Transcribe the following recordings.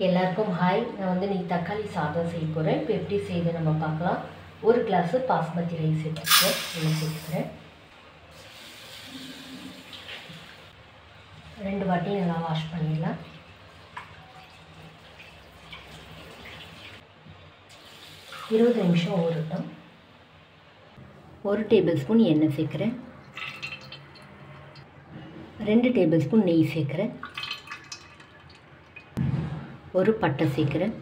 எல்லாருக்கும் ஹாய். நான் வந்து நீ தக்காளி சாதம் செய்ய போகிறேன். இப்போ எப்படி செய்து நம்ம பார்க்கலாம். ஒரு கிளாஸு பாஸ்மதி ரைஸ் எடுத்துக்கிறேன். சேர்த்துக்கிறேன். 2 வாட்டி நல்லா வாஷ் பண்ணிடலாம். இருபது நிமிஷம் ஊறட்டும். 1 டேபிள் ஸ்பூன் எண்ணெய் சேர்க்குறேன். 2 டேபிள் ஸ்பூன் நெய் சேர்க்குறேன். 1 பட்டை சேர்க்குறேன்.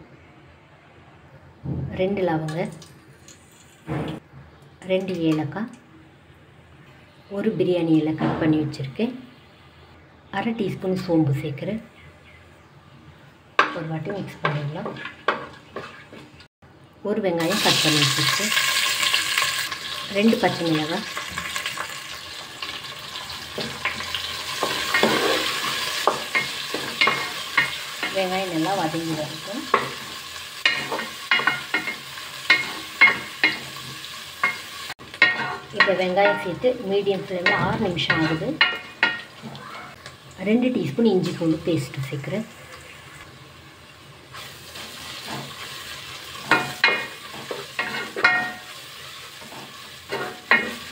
2 லவங்க, 2 ஏலக்காய், 1 பிரியாணி இலை கட் பண்ணி வச்சுருக்கேன். அரை டீஸ்பூன் சோம்பு சேர்க்குறேன். ஒரு வாட்டி மிக்ஸ் பண்ணிடலாம். 1 வெங்காயம் கட் பண்ணி வச்சுருக்கேன். 2 பச்சை மிளகாய், வெங்காயம் நல்லா வதங்கி வரைக்கும் இப்போ வெங்காயம் சேர்த்து மீடியம் ஃப்ளேமில் 6 நிமிஷம் ஆகுது. 2 டீஸ்பூன் இஞ்சி பூண்டு பேஸ்ட்டு சேர்க்குறேன்.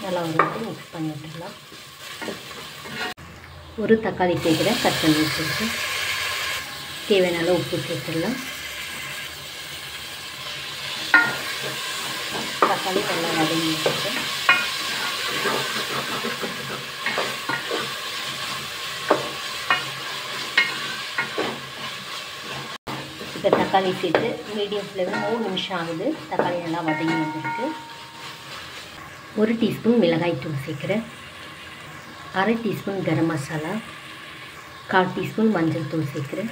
நல்லா ஒரு வாட்டி மிக்ஸ் பண்ணி விட்டுடலாம். 1 தக்காளி சேர்க்குறேன், கட் பண்ணி வச்சுருக்கேன். தேவையான உப்பு சேர்த்துடலாம். தக்காளி நல்லா வதங்கி வச்சுருக்கேன். இப்போ தக்காளி சேர்த்து மீடியம் ஃப்ளேமில் 3 நிமிஷம் ஆகுது. தக்காளி நல்லா வதங்கி வந்துருக்கு. 1 டீஸ்பூன் மிளகாய் தூள் சேர்க்குறேன். அரை டீஸ்பூன் கரம் மசாலா, 1/4 டீஸ்பூன் மஞ்சள் தூள் சேர்க்குறேன்.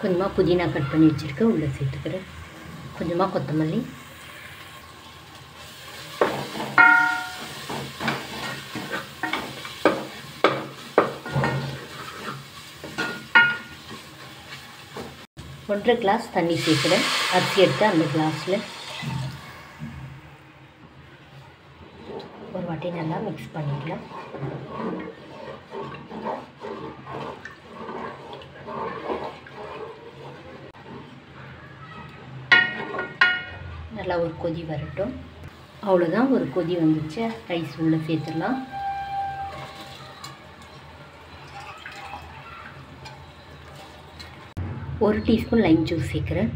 கொஞ்சமாக புதினா கட் பண்ணி வச்சுருக்கேன், உள்ளே சேர்த்துக்கிறேன். கொஞ்சமாக கொத்தமல்லி, ஒன்றரை கிளாஸ் தண்ணி சேர்க்குறேன். அரிசி எடுத்து அந்த கிளாஸில் ஒரு வாட்டி நல்லா மிக்ஸ் பண்ணிடலாம். நல்லா ஒரு கொதி வரட்டும். அவ்வளோதான், ஒரு கொதி வந்துச்சு. ரைஸ் உள்ளே சேர்த்துடலாம். ஒரு டீஸ்பூன் லைம் ஜூஸ் சேர்க்குறேன்.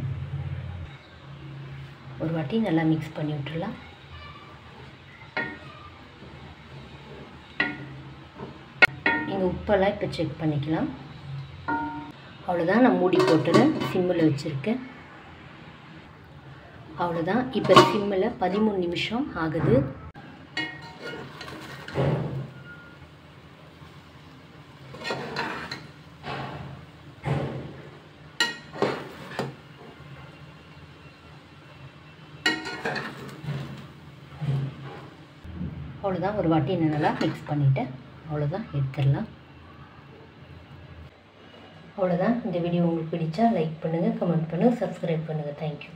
ஒரு வாட்டி நல்லா மிக்ஸ் பண்ணி விட்டுடலாம். நீங்கள் உப்பெல்லாம் இப்போ செக் பண்ணிக்கலாம். அவ்வளோதான், நான் மூடி போட்டுறேன். சிம்மில் வச்சுருக்கேன். அவ்வளோதான். இப்போ சிம்மில் 13 நிமிஷம் ஆகுது. அவ்வளோதான், ஒரு வாட்டி நல்லா மிக்ஸ் பண்ணிவிட்டேன். அவ்வளோதான், எடுத்துடலாம். அவ்வளோதான். இந்த வீடியோ உங்களுக்கு பிடிச்சா லைக் பண்ணுங்கள், கமெண்ட் பண்ணுங்கள், சப்ஸ்கிரைப் பண்ணுங்கள். தேங்க்யூ.